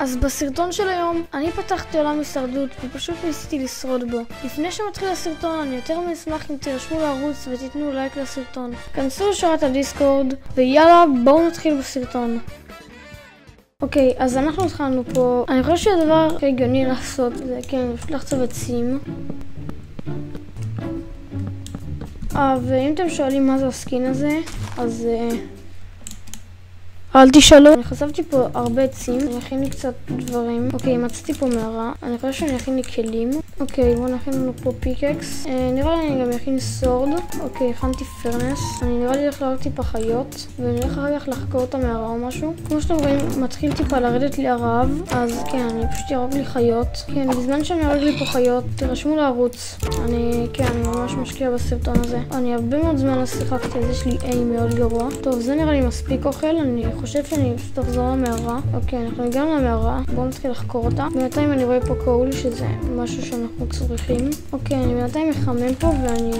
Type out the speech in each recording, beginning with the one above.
אז בסרטון של היום אני פתחתי עולם הישרדות ופשוט ניסיתי לשרוד בו. לפני שמתחיל הסרטון אני יותר מאשמח אם תירשמו לערוץ ותיתנו לייק לסרטון. כנסו לשורת הדיסקורד ויאללה בואו נתחיל בסרטון. אוקיי, אז אנחנו התחלנו פה. אני חושב שהדבר הכי הגיוני לעשות זה כן, פשוט לחצוב עצים. ואם אתם שואלים מה זה הסקין הזה, אז אל תשאלו. אני חשפתי פה הרבה עצים, אני אכין לי קצת דברים. אוקיי, מצאתי פה מערה. אני חושב שאני אכין לי כלים. אוקיי, בואו נכין לנו פה פיקקס. נראה לי אני גם אכין סורד. אוקיי, הכנתי פרנס. אני נראה לי הולך להראות טיפה חיות, ואני הולך אחר כך לחקור את המערה או משהו. כמו שאתם רואים, מתחיל טיפה לרדת לי הרעב. אז כן, אני פשוט ארוג לי חיות. כן, בזמן שאני ארוג לי פה חיות, תירשמו לערוץ. אני ממש משקיע בסרטון הזה. אני הרבה מאוד זמן שיחקתי, אז יש לי איים מאוד גרוע. טוב, זה נראה לי מספיק אוכל. אני חושב שאני פשוט אחזור למערה. אוקיי, אנחנו הגענו למערה. בואו נתחיל לחקור אותה. בינתיים אני רואה פה קול, שזה משהו שאנחנו צריכים. אוקיי, אני בינתיים מחמם פה ואני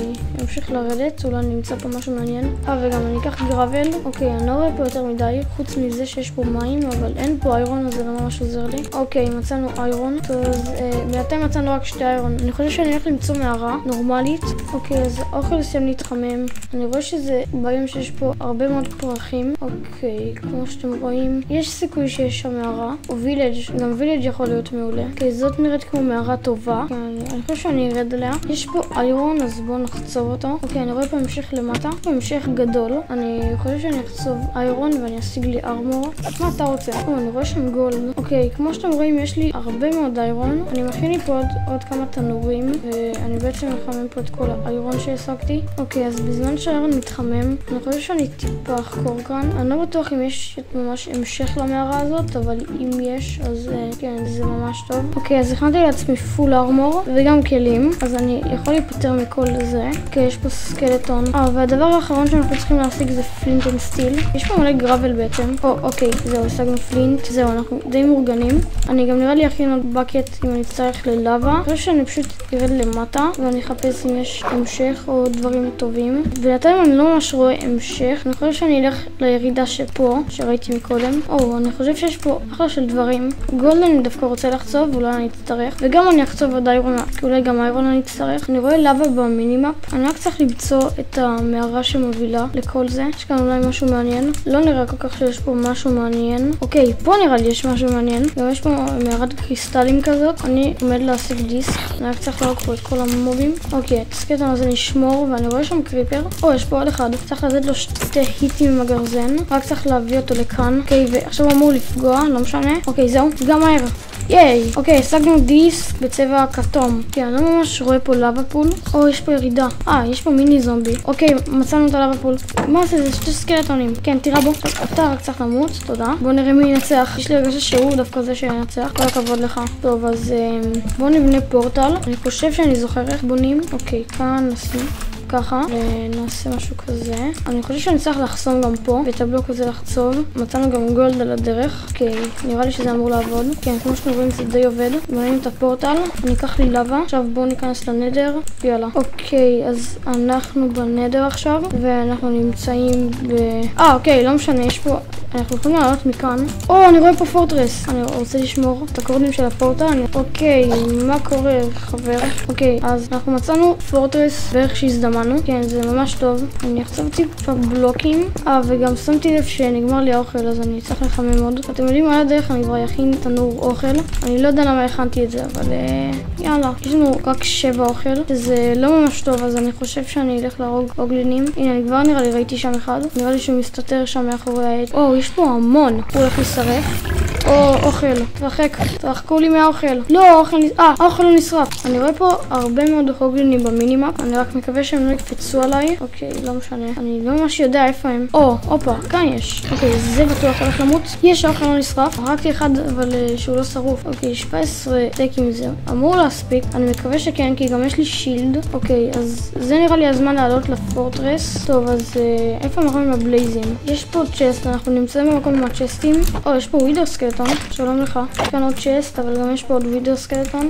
אמשיך לרדת. אולי נמצא פה משהו מעניין. וגם אני אקח גרבל. אוקיי, אני לא רואה פה יותר מדי. חוץ מזה שיש פה מים, אבל אין פה איירון, אז זה לא ממש עוזר לי. אוקיי, מצאנו איירון. אז בינתיים מצאנו רק 2 איירון. אני חושב שאני הולך למצוא מערה נורמלית. אוקיי, אז האוכל סיים להתחמם. אני רואה שזה ביום שיש פה הרבה מאוד פרחים. אוקיי, כמו שאתם רואים, יש סיכוי שיש שם מערה, או וילג', גם וילג' יכול להיות מעולה. אוקיי, זאת נראית כמו מערה טובה. אני חושב שאני ארד עליה. יש פה איירון, אז בואו נחצוב אותו. אוקיי, אני רואה פה המשך למטה, המשך גדול. אני חושב שאני אחצוב איירון ואני אשיג לי ארמור. מה אתה רוצה? אני רואה שם גולד. אוקיי, כמו שאתם רואים, יש לי הרבה מאוד איירון. אני מכין לי פה עוד כמה תנורים, ואני בעצם מחמם פה את כל האיירון שהשגתי. אוקיי, אז בזמן שהאיירון מתחמם, אני חושב שאני טיפה אחקור כאן. אני לא בטוח אם יש ממש המשך למערה הזאת, אבל אם יש, אז כן, זה ממש טוב. אוקיי, אז הכנתי לעצמי פול ארמור וגם כלים, אז אני יכול להיפטר מכל זה. אוקיי, יש פה סקלטון. והדבר האחרון שאנחנו צריכים להשיג זה פלינט אנד סטיל. יש פה מלא גרבל בעצם. אוקיי, זהו, השגנו פלינט. זהו, אנחנו די מאורגנים. אני גם נראה לי אכין עוד בקט אם אני אצטרך ללאבה. אני חושב שאני פשוט ארד למטה ואני אחפש אם יש המשך או דברים טובים. ולעתיים אני לא ממש רואה המשך. אני חושב שאני אלך לירידה שפה, שראיתי מקודם. אני חושב שיש פה אחלה של דברים. גולד אני דווקא רוצה לחצוב, אולי אני אצטרך. וגם אני אחצוב עוד איירון, כי אולי גם איירון אני אצטרך. אני רואה לבה במינימאפ. אני רק צריך למצוא את המערה שמובילה לכל זה. יש כאן אולי משהו מעניין. לא נראה כל כך שיש פה משהו מעניין. אוקיי, פה נראה לי יש משהו מעניין. גם יש פה מערת קריסטלים כזאת. אני עומד להשיג דיסק. אני רק צריך לראות פה את כל המובים. אוקיי, את הסקלטון הזה נשמור, ואני רואה שם קריפר. יש פה עוד אחד. צריך לתת לו 2 היטים עם הגרזן. רק צריך להביא אותו לכאן. אוקיי, ועכשיו הוא אמור לפגוע, לא משנה. אוקיי, זהו, גם מהר. ייי! אוקיי, השגנו דיסק בצבע כתום. כן, אני לא ממש רואה פה לבה פול. יש פה ירידה. יש פה מיני זומבי. אוקיי, מצאנו את הלבה פול. מה זה? זה 2 סקלטונים. כן, תירה בו. אתה רק צריך למות, תודה. בוא נראה מי ינצח. יש לי הרגשה שהוא דווקא זה שינצח. כל הכבוד לך. טוב, אז בוא נבנה פורטל. אני חושב שאני זוכר איך בונים. אוקיי, כאן נשים ככה, ונעשה משהו כזה. אני חושב שאני צריך לחסום גם פה, ואת הבלוק הזה לחצוב. מצאנו גם גולד על הדרך. אוקיי, נראה לי שזה אמור לעבוד. כן, כמו שאתם רואים זה די עובד. בונים את הפורטל, אני אקח לי לבה. עכשיו בואו ניכנס לנדר, יאללה. אוקיי, אז אנחנו בנדר עכשיו, ואנחנו נמצאים אוקיי, לא משנה, יש פה אנחנו יכולים לעלות מכאן. אני רואה פה פורטרס. אני רוצה לשמור את הקורדים של הפורטל. אוקיי, מה קורה, חבר? אוקיי, אז אנחנו מצאנו פורטרס בערך שהזדמנו. כן, זה ממש טוב. אני אחצוב טיפה בלוקים. וגם שמתי לב שנגמר לי האוכל, אז אני צריך לחמם עוד. אתם יודעים מה הדרך? אני כבר אכין תנור אוכל. אני לא יודע למה הכנתי את זה, אבל יאללה. יש לנו רק 7 אוכל, שזה לא ממש טוב, אז אני חושב שאני אלך להרוג אוגלנים. הנה, אני כבר נראה לי ראיתי שם אחד. נראה לי שהוא מסתתר שם מאחורי העץ. יש פה המון. הוא הולך להישרף. אוכל. תרחקו לי מהאוכל. לא, האוכל לא נשרף. אני רואה פה הרבה מאוד הוגלנים במינימאפ. אני רק מקווה שהם לא יקפצו עליי. אוקיי, לא משנה. אני לא ממש יודע איפה הם. הופה, כאן יש. אוקיי, זה בטוח הולך למות. יש האוכל לא נשרף. הרגתי אחד, אבל שהוא לא שרוף. אוקיי, 17 טייקים מזה. אמור להספיק. אני מקווה שכן, כי גם יש לי שילד. אוקיי, אז זה נראה לי הזמן לעלות לפורטרס. טוב, אז איפה אנחנו עם הבלייזים? יש פה צ'סט. אנחנו נמצאים במקום עם הצ'סטים. יש פה ווידר סקלטון. סקלטון, שלום לך. יש כאן עוד צ'סט, אבל גם יש פה עוד וידאו סקלטון.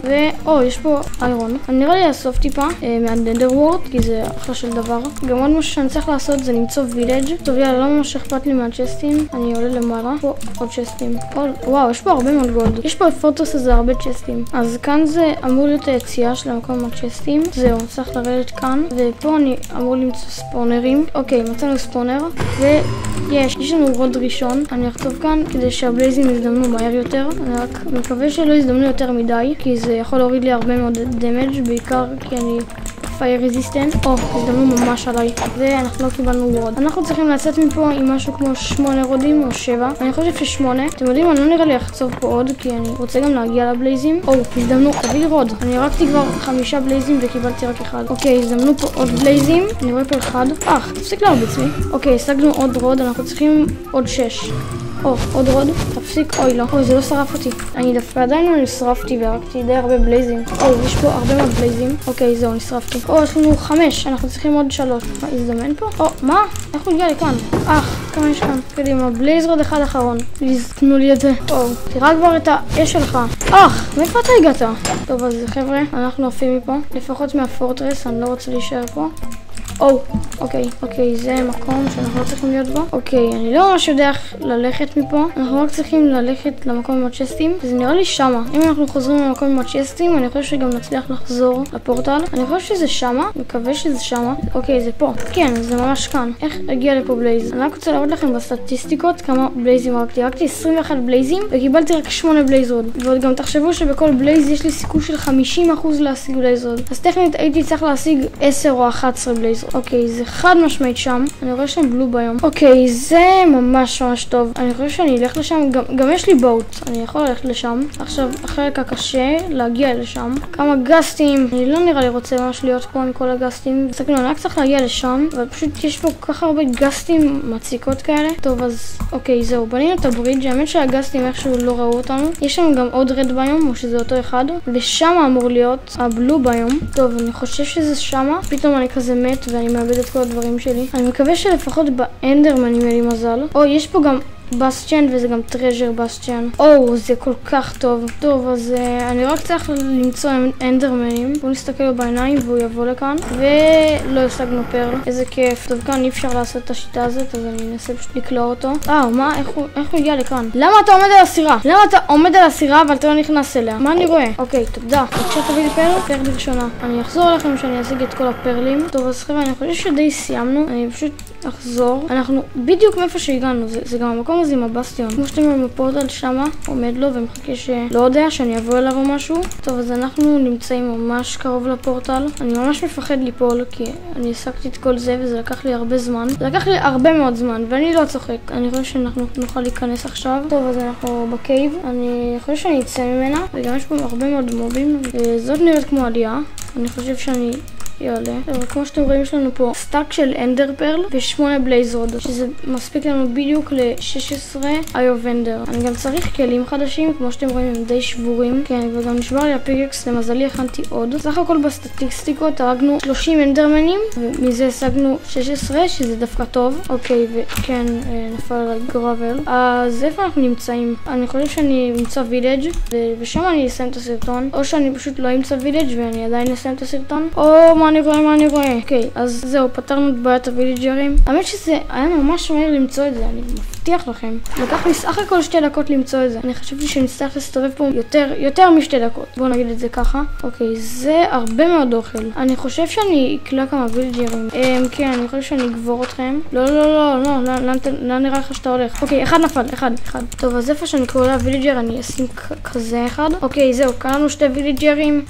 יש פה איירון. אני נראה לי לאסוף טיפה מהנדר וורד, כי זה אחלה של דבר. גם עוד משהו שאני צריך לעשות זה למצוא וילג'. טוב, יאללה, לא ממש אכפת לי מהצ'סטים. אני עולה למעלה. פה עוד צ'סטים. וואו, יש פה הרבה מאוד גולד. יש פה פורטרס הזה הרבה צ'סטים. אז כאן זה אמור להיות היציאה של המקום מהצ'סטים. זהו, צריך לרדת כאן. ופה אני אמור למצוא ספונרים. אוקיי, מצאנו ספונר. יש לנו רוד ראשון. אני אכתוב כאן כדי שהבלייזים יזדמנו מהר יותר. אני רק מקווה שלא יזדמנו יותר מדי, כי זה יכול להוריד לי הרבה מאוד דמג', בעיקר כי אני פייר רזיסטנט. הזדמנו ממש עליי. ואנחנו לא קיבלנו רוד. אנחנו צריכים לצאת מפה עם משהו כמו 8 רודים או 7. אני חושב ש8. אתם יודעים, אני לא נראה לי לחצוב פה עוד, כי אני רוצה גם להגיע לבלייזים. הזדמנו, תביא לי רוד. אני הרגתי כבר 5 בלייזים וקיבלתי רק 1. אוקיי, הזדמנו פה עוד בלייזים. אני רואה פה 1. תפסיק להרביץ לי. אוקיי, השגנו עוד רוד. אנחנו צריכים עוד 6. עוד רוד, תפסיק, לא. זה לא שרף אותי. אני דווקא עדיין לא נשרפתי והרגתי די הרבה בלייזים. יש פה הרבה מאוד בלייזים. אוקיי, זהו, נשרפתי. יש לנו 5, אנחנו צריכים עוד 3. הזדמן פה? מה? איך הוא הגיע לכאן? כמה יש כאן? קדימה, בלייז רוד אחד אחרון. פליז, תנו לי את זה. תראה כבר את האש שלך. מאיפה אתה הגעת? טוב, אז חבר'ה, אנחנו עפים מפה. לפחות מהפורטרס, אני לא רוצה להישאר פה. אוקיי, זה מקום שאנחנו לא צריכים להיות בו. אני לא ממש יודע איך ללכת מפה. אנחנו רק צריכים ללכת למקום עם הצ'סטים. זה נראה לי שמה. אם אנחנו חוזרים למקום עם הצ'סטים, אני חושב שגם נצליח לחזור לפורטל. אני חושב שזה שמה. מקווה שזה שמה. זה פה. כן, זה ממש כאן. איך הגיע לפה בלייז? אני רק רוצה להראות לכם בסטטיסטיקות כמה בלייזים הרגתי. הרגתי 21 בלייזים וקיבלתי רק 8 בלייז רוד. ועוד גם תחשבו שבכל בלייז יש לי סיכוי של 50% להשיג בלייז רוד. אז טכנית הייתי צריך להשיג 10 או 11 בלייז רוד. זה חד משמעית שם. אני רואה שם בלו ביום. זה ממש טוב. אני חושב שאני אלך לשם. גם יש לי בוט. אני יכול ללכת לשם. עכשיו, החלק הקשה להגיע לשם. כמה גסטים. אני לא נראה לי רוצה ממש להיות פה עם כל הגסטים. אני רק צריך להגיע לשם. אבל פשוט יש פה כל כך הרבה גסטים מציקות כאלה. טוב, אז זהו. בנינו את הברידג'. האמת שהגסטים איכשהו לא ראו אותנו. יש שם גם עוד רד ביום, או שזה אותו אחד. ושם אמור להיות הבלו ביום. טוב, אני חושב שזה שמה. פתאום אני כזה מת ואני מאבד את כל הדברים שלי. אני מקווה שלפחות באנדרמן יהיה לי מזל. יש פה גם בסטיאן וזה גם טרז'ר בסטיאן. זה כל כך טוב. טוב, אז אני רק צריך למצוא אנדרמנים. בואו נסתכל לו בעיניים והוא יבוא לכאן. ולא השגנו פרל. איזה כיף. טוב, כאן אי אפשר לעשות את השיטה הזאת, אז אני אנסה פשוט לקלוע אותו. איך הוא הגיע לכאן? למה אתה עומד על הסירה? אבל אתה לא נכנס אליה? מה אני רואה? תודה. בבקשה תביא לי פרל ראשונה. אני אחזור לכם שאני אשיג את כל הפרלים. טוב, אז חבר'ה, אני חושב שדי סיימנו. אני פשוט אחזור. אנחנו בדיוק מאיפה שהגענו. זה גם המקום הזה עם הבסטיון. כמו שאתם רואים בפורטל שמה, עומד לו ומחכה שלא יודע שאני אבוא אליו או משהו. טוב, אז אנחנו נמצאים ממש קרוב לפורטל. אני ממש מפחד ליפול, כי אני השגתי את כל זה וזה לקח לי הרבה זמן. זה לקח לי הרבה מאוד זמן, ואני לא צוחק. אני חושב שאנחנו נוכל להיכנס עכשיו. טוב, אז אנחנו בקייב. אני חושב שאני אצא ממנה, וגם יש פה הרבה מאוד מובים. וזאת נראית כמו עלייה. אני חושב שאני יעלה. אבל כמו שאתם רואים, יש לנו פה סטאק של אנדר פרל ו8 בלייז רוד, שזה מספיק לנו בדיוק ל-16 איו ונדר. אני גם צריך כלים חדשים, כמו שאתם רואים הם די שבורים. כן, וגם נשבר לי הפיקקס, למזלי הכנתי עוד. סך הכל בסטטיסטיקות הרגנו 30 אנדרמנים, ומזה השגנו 16, שזה דווקא טוב. וכן, נפל עליי גראבל. אז איפה אנחנו נמצאים? אני חושב שאני אמצא וילג' ושם אני אסיים את הסרטון, או שאני פשוט לא אמצא וילג' ואני עדיין אסיים את הסרטון, מה אני רואה? אז זהו, פתרנו את בעיית הוויליג'רים. האמת שזה היה ממש מהיר למצוא את זה, אני מבטיח לכם. לקח לי סך הכל 2 דקות למצוא את זה. אני חשבתי שנצטרך להסתובב פה יותר מ2 דקות. בואו נגיד את זה ככה. זה הרבה מאוד אוכל. אני חושב שאני אקלע כמה ויליג'רים. כן, אני חושב שאני אגבור אתכם. לא, לאן נראה לך שאתה הולך? אחד נפל, אחד. טוב, אז איפה שאני קורא לה ויליג'ר, אני אשים כזה אחד. זהו, קראנו 2 ויליג'רים.